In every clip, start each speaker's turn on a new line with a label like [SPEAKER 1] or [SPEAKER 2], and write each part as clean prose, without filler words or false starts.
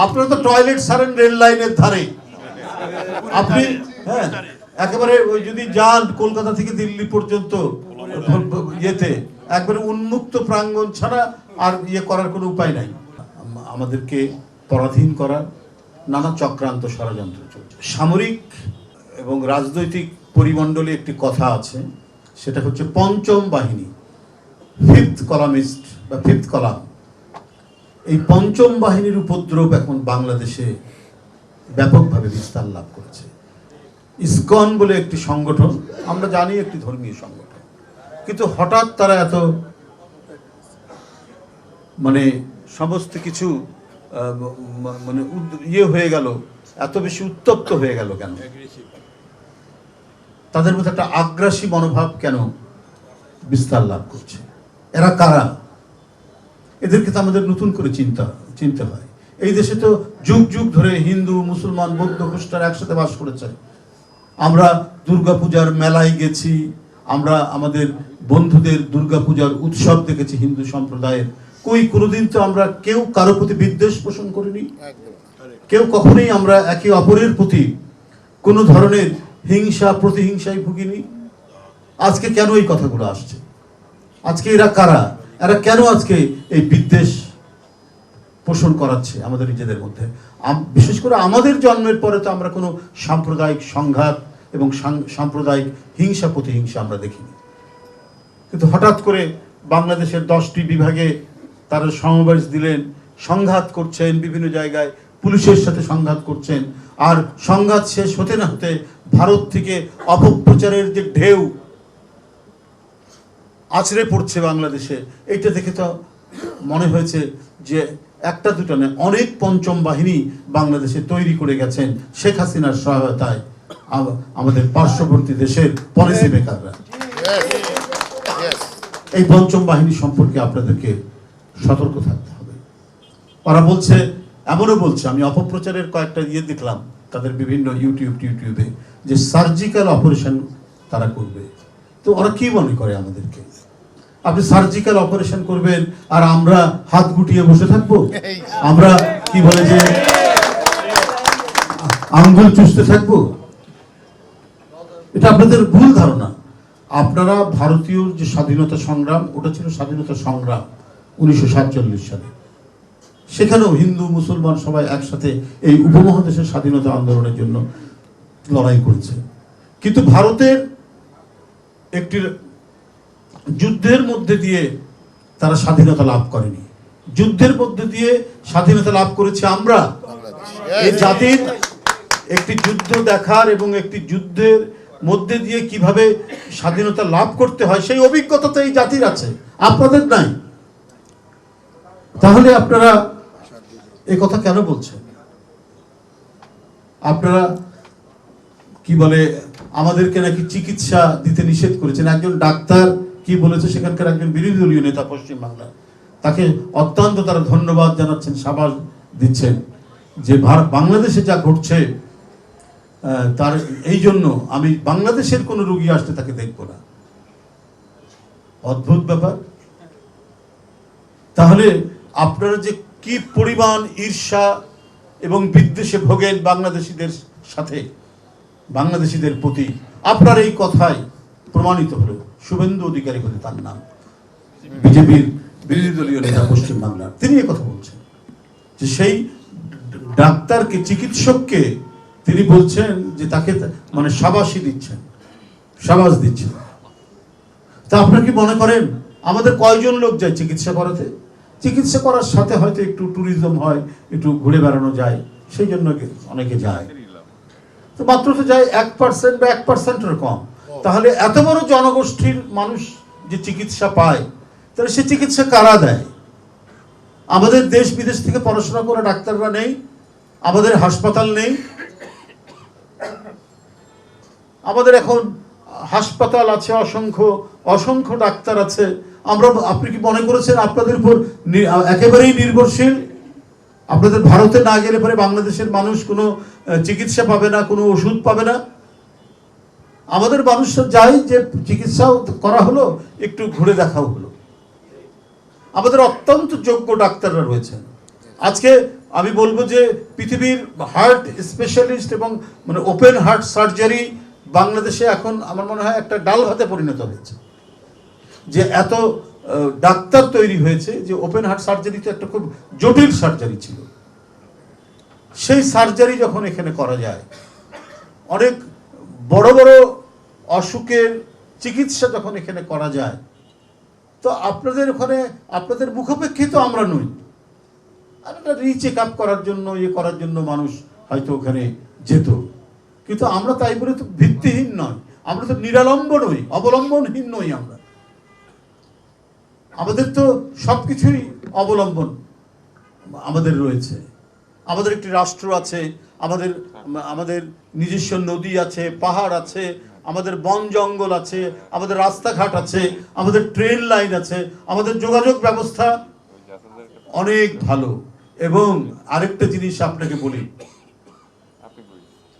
[SPEAKER 1] আপনারা তো টয়লেট সারেন রেল লাইনের ধারে, আপনি হ্যাঁ একেবারে ওই যদি যান কলকাতা থেকে দিল্লি পর্যন্ত ইয়েতে একবারে উন্মুক্ত প্রাঙ্গণ ছাড়া আর ইয়ে করার কোনো উপায় নাই। আমাদেরকে পরাধীন করার নানা চক্রান্ত ষড়যন্ত্র চলছে। সামরিক এবং রাজনৈতিক পরিমণ্ডলে একটি কথা আছে, সেটা হচ্ছে পঞ্চম বাহিনী, ফিফথ কলামিস্ট বা ফিফথ কলাম। এই পঞ্চম বাহিনীর উপদ্রব এখন বাংলাদেশে ব্যাপকভাবে বিস্তার লাভ করেছে। ইসকন বলে একটি সংগঠন, আমরা জানি একটি ধর্মীয় সংগঠন, কিন্তু হঠাৎ তারা এত মানে সমস্ত কিছু মানে ইয়ে হয়ে গেল, এত বেশি উত্তপ্ত হয়ে গেল কেন? তাদের মধ্যে একটা আগ্রাসী মনোভাব কেন বিস্তার লাভ করছে? এরা কারা? এদেরকে তো আমাদের নতুন করে চিনতে হয়। এই দেশে তো যুগ যুগ ধরে হিন্দু, মুসলমান, বৌদ্ধ, খ্রিস্টান একসাথে বাস করেছে। আমরা দুর্গাপূজার মেলায় গেছি, আমরা আমাদের বন্ধুদের দুর্গাপূজার উৎসব দেখেছি হিন্দু সম্প্রদায়ের। কোনোদিন তো আমরা কেউ কারো প্রতি বিদ্বেষ পোষণ করিনি, কেউ কখনোই আমরা একে অপরের প্রতি কোনো ধরনের হিংসা প্রতিহিংসায় ভুগিনি। আজকে কেন এই কথাগুলো আসছে? আজকে এরা কারা? এরা কেন আজকে এই বিদ্বেষ পোষণ করাচ্ছে আমাদের নিজেদের মধ্যে? বিশেষ করে আমাদের জন্মের পরে তো আমরা কোনো সাম্প্রদায়িক সংঘাত এবং সাম্প্রদায়িক হিংসা প্রতিহিংসা আমরা দেখিনি, কিন্তু হঠাৎ করে বাংলাদেশের 10টি বিভাগে তারা সমাবেশ দিলেন, সংঘাত করছেন, বিভিন্ন জায়গায় পুলিশের সাথে সংঘাত করছেন। আর সংঘাত শেষ হতে না হতে ভারত থেকে অপপ্রচারের যে ঢেউ আছড়ে পড়ছে বাংলাদেশে, এইটা দেখে তো মনে হয়েছে যে একটা দুটো নয়, অনেক পঞ্চম বাহিনী বাংলাদেশে তৈরি করে গেছেন শেখ হাসিনার সহায়তায় আমাদের পার্শ্ববর্তী দেশের পলিসি মেকাররা। এই পঞ্চম বাহিনী সম্পর্কে আপনাদেরকে সতর্ক থাকতে হবে। ওরা বলছে, এমনও বলছে, আমি অপপ্রচারের কয়েকটা দেখলাম তাদের বিভিন্ন ইউটিউবে, যে সার্জিক্যাল অপারেশন তারা করবে। তো ওরা কি মনে করে আমাদেরকে? আপনি সার্জিক্যাল অপারেশন করবেন আর আমরা হাত গুটিয়ে বসে থাকবো? আমরা কি বলে যে আঙ্গুল চুষতে থাকবো? এটা আপনাদের ভুল ধারণা। আপনারা ভারতীয় যে স্বাধীনতা সংগ্রাম, ওটা ছিল স্বাধীনতা সংগ্রাম 1947 সালে। সেখানেও হিন্দু মুসলমান সবাই একসাথে এই উপমহাদেশের স্বাধীনতা আন্দোলনের জন্য লড়াই করেছে। কিন্তু ভারতের একটি যুদ্ধের মধ্যে দিয়ে তারা স্বাধীনতা লাভ করেনি, যুদ্ধের মধ্যে দিয়ে স্বাধীনতা লাভ করেছে আমরা। এই জাতির একটি যুদ্ধ দেখার এবং একটি যুদ্ধের মধ্যে দিয়ে কিভাবে স্বাধীনতা লাভ করতে হয় সেই অভিজ্ঞতা তো এই জাতির আছে, আপনাদের নাই। তাহলে আপনারা এই কথা কেন বলছেন? আপনারা কি বলে আমাদেরকে নাকি চিকিৎসা দিতে নিষেধ করেছেন। একজন ডাক্তার কি বলেছে, সেখানকার একজন বিরোধী দলীয় নেতা পশ্চিম বাংলা, তাকে অত্যন্ত তারা ধন্যবাদ জানাচ্ছেন, সাবাস দিচ্ছেন যে বাংলাদেশে যা ঘটছে তার এই জন্য আমি বাংলাদেশের কোনো রোগী আসতে তাকে দেখব না। অদ্ভুত ব্যাপার। তাহলে আপনারা যে কি পরিমাণ ঈর্ষা এবং বিদ্বেষে ভোগেন বাংলাদেশিদের সাথে, বাংলাদেশিদের প্রতি, আপনার এই কথাই প্রমাণিত হলো। শুভেন্দু অধিকারী বলে তার নাম, বিজেপির বিরোধী দলীয় নেতা পশ্চিম বাংলার, তিনি এই কথা বলছেন যে সেই ডাক্তারকে, চিকিৎসককে তিনি বলছেন যে তাকে মানে সাবাসী দিচ্ছেন, সাবাস দিচ্ছেন। তা আপনারা কি মনে করেন আমাদের কয়জন লোক যায় চিকিৎসা করাতে? চিকিৎসা করার সাথে হয়তো একটু ট্যুরিজম হয়, একটু ঘুরে বেড়ানো যায়, সেই জন্য অনেকে যায়। তো মাত্র তো যায় 1% বা 1%-এর কম। তাহলে এত বড় জনগোষ্ঠীর মানুষ যে চিকিৎসা পায়, তাহলে সে চিকিৎসা কারা দেয়? আমাদের দেশ বিদেশ থেকে পড়াশোনা করে ডাক্তাররা নেই, আমাদের হাসপাতাল নেই। আমাদের এখন হাসপাতাল আছে অসংখ্য, অসংখ্য ডাক্তার আছে। আপনি কি মনে করেছেন আপনাদের উপর একেবারেই নির্ভরশীল? আপনাদের ভারতে না গেলে পরে বাংলাদেশের মানুষ কোনো চিকিৎসা পাবে না, কোনো ওষুধ পাবে না। আমাদের মানুষরা যায় যে চিকিৎসাও করা হলো, একটু ঘুরে দেখাও হলো। আমাদের অত্যন্ত যোগ্য ডাক্তাররা রয়েছেন। আজকে আমি বলবো যে পৃথিবীর হার্ট স্পেশালিস্ট এবং মানে ওপেন হার্ট সার্জারি বাংলাদেশে এখন আমার মনে হয় একটা ডাল ভাতে পরিণত হয়েছে, যে এত ডাক্তার তৈরি হয়েছে যে ওপেন হার্ট সার্জারি তো একটা খুব জটিল সার্জারি ছিল, সেই সার্জারি যখন এখানে করা যায়, অনেক বড় বড় অসুখের চিকিৎসা যখন এখানে করা যায়, তো আপনাদের ওখানে আপনাদের মুখাপেক্ষিত আমরা নই, আর একটা রিচেক আপ করার জন্য করার জন্য মানুষ হয়তো ওখানে যেত, কিন্তু আমরা তাই বলে তো ভিত্তিহীন নয়, আমরা তো নিরালম্ব নই, অবলম্বনহীন নই। আমাদের তো সবকিছুই অবলম্বন আমাদের রয়েছে। আমাদের একটি রাষ্ট্র আছে, আমাদের নিজস্ব নদী আছে, পাহাড় আছে, আমাদের বন জঙ্গল আছে, আমাদের রাস্তাঘাট আছে, আমাদের ট্রেন লাইন আছে, আমাদের যোগাযোগ ব্যবস্থা অনেক ভালো। এবং আরেকটা জিনিস আপনাকে বলি,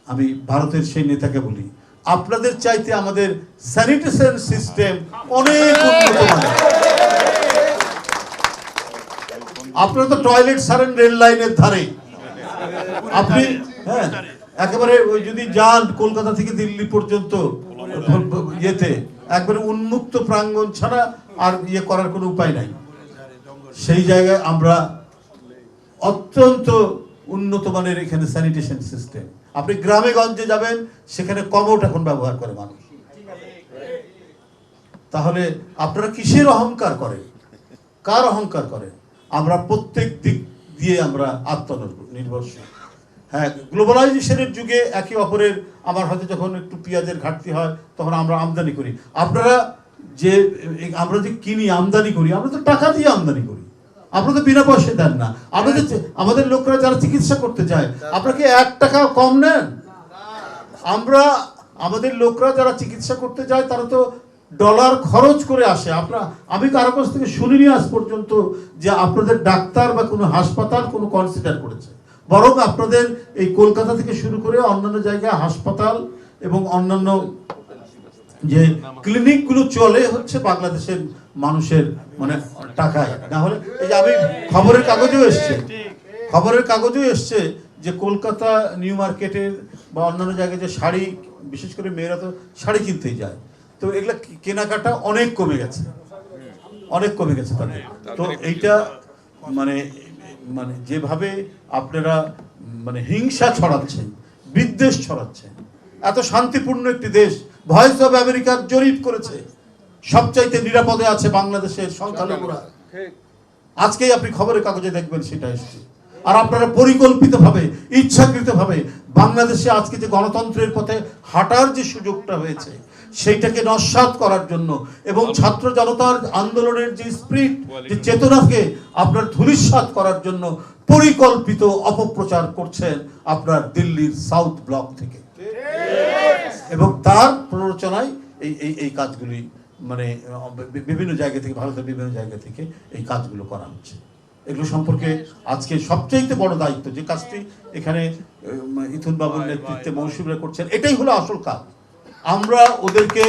[SPEAKER 1] আমি ভারতের সেই নেতাকে বলি, আপনাদের চাইতে আমাদের স্যানিটেশন সিস্টেম অনেক উন্নত মানের। আপনারা তো টয়লেট সারেন রেল লাইনের ধারে, আপনি হ্যাঁ একেবারে ওই যদি যান কলকাতা থেকে দিল্লি পর্যন্ত ইয়েতে একবারে উন্মুক্ত প্রাঙ্গণ ছাড়া আর করার কোনো উপায় নাই। সেই জায়গায় আমরা অত্যন্ত উন্নত মানের এখানে স্যানিটেশন সিস্টেম। আপনি গ্রামে গঞ্জে যাবেন, সেখানে কমোট এখন ব্যবহার করে মানুষ। তাহলে আপনারা কিসের অহংকার করেন, কার অহংকার করেন? আমরা প্রত্যেক দিক দিয়ে আমরা আত্মনির্ভরশীল। হ্যাঁ, গ্লোবালাইজেশনের যুগে একে অপরের, আমার হয়তো যখন একটু পেঁয়াজের ঘাটতি হয় তখন আমরা আমদানি করি, আপনারা যে আমরা যে কিনি আমদানি করি, আমরা তো টাকা দিয়ে আমদানি করি, আপনারা তো বিনা পয়সা দেন না। আমাদের লোকরা যারা চিকিৎসা করতে যায়, আপনাকে 1 টাকা কম নেন? আমাদের লোকরা যারা চিকিৎসা করতে যায় তারা তো ডলার খরচ করে আসে। আমি কারো কাছ থেকে শুনিনি আজ পর্যন্ত যে আপনাদের ডাক্তার বা কোনো হাসপাতাল কোনো কনসিডার করেছে। বরং আপনাদের এই কলকাতা থেকে শুরু করে অন্যান্য জায়গায় হাসপাতাল এবং অন্যান্য যে ক্লিনিকগুলো চলে হচ্ছে বাংলাদেশের মানুষের মানে টাকায়। না হলে এই যে আমি খবরের কাগজেও এসছে যে কলকাতা নিউ মার্কেটের বা অন্যান্য জায়গায় যে শাড়ি, বিশেষ করে মেয়েরা তো শাড়ি কিনতেই যায়, তো এগুলা কেনাকাটা অনেক কমে গেছে তাদের। তো এইটা মানে যেভাবে আপনারা মানে হিংসা ছড়াচ্ছেন, বিদ্বেষ ছড়াচ্ছেন, এত শান্তিপূর্ণ একটি দেশ, ভয়েস অফ আমেরিকার জরিপ করেছে সবচাইতে নিরাপদে আছে বাংলাদেশের সংখ্যালঘুরা। আজকেই আপনি খবরের কাগজে দেখবেন সেটা এসছে। আর আপনারা পরিকল্পিতভাবে, ইচ্ছাকৃতভাবে বাংলাদেশে আজকে যে গণতন্ত্রের পথে হাঁটার যে সুযোগটা হয়েছে সেইটাকে নস্যাৎ করার জন্য এবং ছাত্র জনতার আন্দোলনের যে স্পিরিট, যে চেতনাকে আপনার ধূলিসাৎ করার জন্য পরিকল্পিত অপপ্রচার করছেন আপনার দিল্লির সাউথ ব্লক থেকে। এবং তার প্ররোচনায় এই কাজগুলি মানে বিভিন্ন জায়গা থেকে, ভারতের বিভিন্ন জায়গা থেকে এই কাজগুলো করা হচ্ছে। এগুলো সম্পর্কে আজকে সবচেয়ে বড় দায়িত্ব, যে কাজটি এখানে ইথুন বাবুর নেতৃত্বে মৌসুমীরা করছেন, এটাই হলো আসল কাজ। আমরা ওদেরকে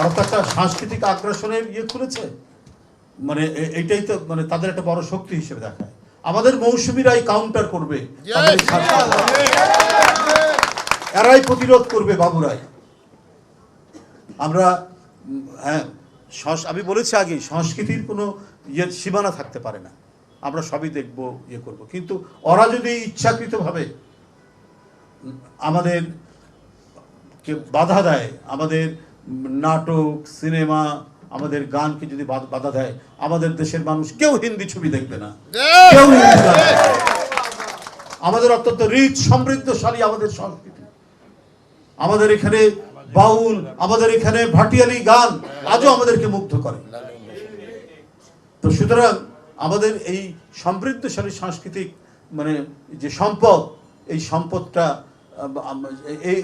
[SPEAKER 1] একটা সাংস্কৃতিক আগ্রাসনের খুলেছে, মানে এইটাই তো মানে তাদের একটা বড় শক্তি হিসেবে দেখায়। আমাদের মৌসুমীরাই কাউন্টার করবে, এরাই প্রতিরোধ করবে, বাবুরাই। আমরা হ্যাঁ, আমি বলেছি আগে, সংস্কৃতির কোনো সীমানা থাকতে পারে না, আমরা সবই দেখবো, করব। কিন্তু ওরা যদি ইচ্ছাকৃতভাবে আমাদের বাধা দেয়, আমাদের নাটক, সিনেমা, আমাদের গানকে যদি বাধা দেয়, আমাদের দেশের মানুষ কেউ হিন্দি ছবি দেখবে না, কেউ হিন্দি গান। আমাদের অত্যন্ত রিচ, সমৃদ্ধশালী আমাদের সংস্কৃতি, আমাদের এখানে বাউল, আমাদের এখানে ভাটিয়ালি গান আজও আমাদেরকে মুগ্ধ করে। তো সুতরাং আমাদের এই সমৃদ্ধশালী সাংস্কৃতিক মানে যে সম্পদ, এই সম্পদটা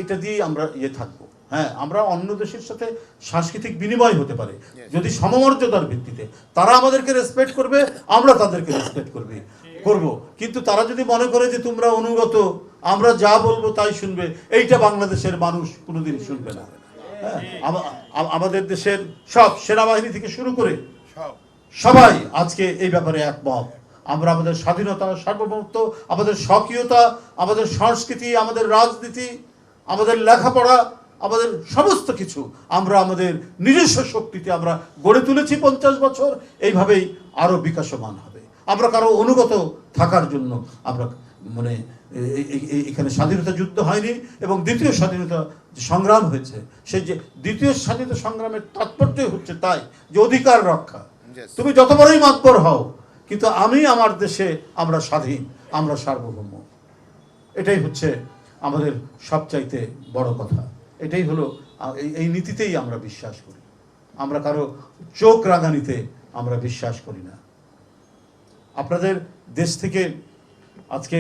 [SPEAKER 1] এটা দিয়ে আমরা থাকবো। হ্যাঁ, আমরা অন্য দেশের সাথে সাংস্কৃতিক বিনিময় হতে পারে যদি সমমর্যাদার ভিত্তিতে। তারা আমাদেরকে রেসপেক্ট করবে, আমরা তাদেরকে রেসপেক্ট করব। কিন্তু তারা যদি মনে করে যে তোমরা অনুগত, আমরা যা বলবো তাই শুনবে, এইটা বাংলাদেশের মানুষ কোনোদিন শুনবে না। হ্যাঁ, আমাদের দেশের সব সেনাবাহিনী থেকে শুরু করে সবাই আজকে এই ব্যাপারে একমত। আমরা আমাদের স্বাধীনতা, সার্বভৌমত্ব, আমাদের স্বকীয়তা, আমাদের সংস্কৃতি, আমাদের রাজনীতি, আমাদের লেখাপড়া, আমাদের সমস্ত কিছু আমরা আমাদের নিজস্ব শক্তিতে আমরা গড়ে তুলেছি 50 বছর। এইভাবেই আরও বিকাশমান হবে। আমরা কারো অনুগত থাকার জন্য আমরা মানে এখানে স্বাধীনতা যুদ্ধ হয়নি, এবং দ্বিতীয় স্বাধীনতা সংগ্রাম হয়েছে। সেই যে দ্বিতীয় স্বাধীনতা সংগ্রামের তাৎপর্য হচ্ছে তাই যে অধিকার রক্ষা। তুমি যত বড়ই মাতবর হও, কিন্তু আমি আমার দেশে আমরা স্বাধীন, আমরা সার্বভৌম। এটাই হচ্ছে আমাদের সবচাইতে বড় কথা। এটাই হলো এই নীতিতেই আমরা বিশ্বাস করি। আমরা কারো চোখ রাঙানিতে আমরা বিশ্বাস করি না। আপনাদের দেশ থেকে আজকে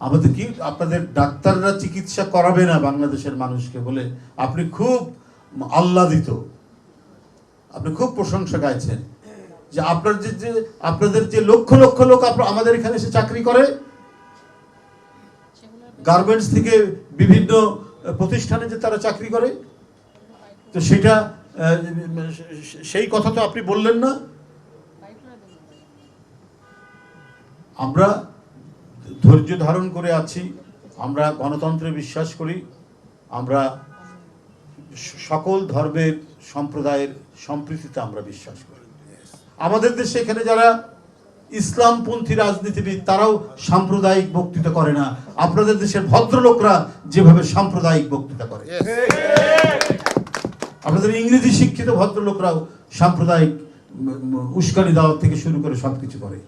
[SPEAKER 1] আমাদের কি আপনাদের ডাক্তাররা চিকিৎসা করাবে না বাংলাদেশের মানুষকে বলে আপনি খুব আহ্লাদিত, আপনি খুব প্রশংসা গাইছেন যে আপনাদের যে লক্ষ লক্ষ লোক আমাদের এখানে এসে চাকরি করে, গার্মেন্টস থেকে বিভিন্ন প্রতিষ্ঠানে যে তারা চাকরি করে, তো সেটা সেই কথা তো আপনি বললেন না। আমরা ধৈর্য ধারণ করে আছি, আমরা গণতন্ত্রে বিশ্বাস করি, আমরা সকল ধর্মের সম্প্রদায়ের সম্প্রীতিতে আমরা বিশ্বাস করি। আমাদের দেশে এখানে যারা ইসলামপন্থী রাজনীতিবিদ তারাও সাম্প্রদায়িক বক্তৃতা করে না, আপনাদের দেশের ভদ্রলোকরা যেভাবে সাম্প্রদায়িক বক্তৃতা করে। আপনাদের ইংরেজি শিক্ষিত ভদ্রলোকরাও সাম্প্রদায়িক উস্কানি দেওয়ার থেকে শুরু করে সবকিছু করে।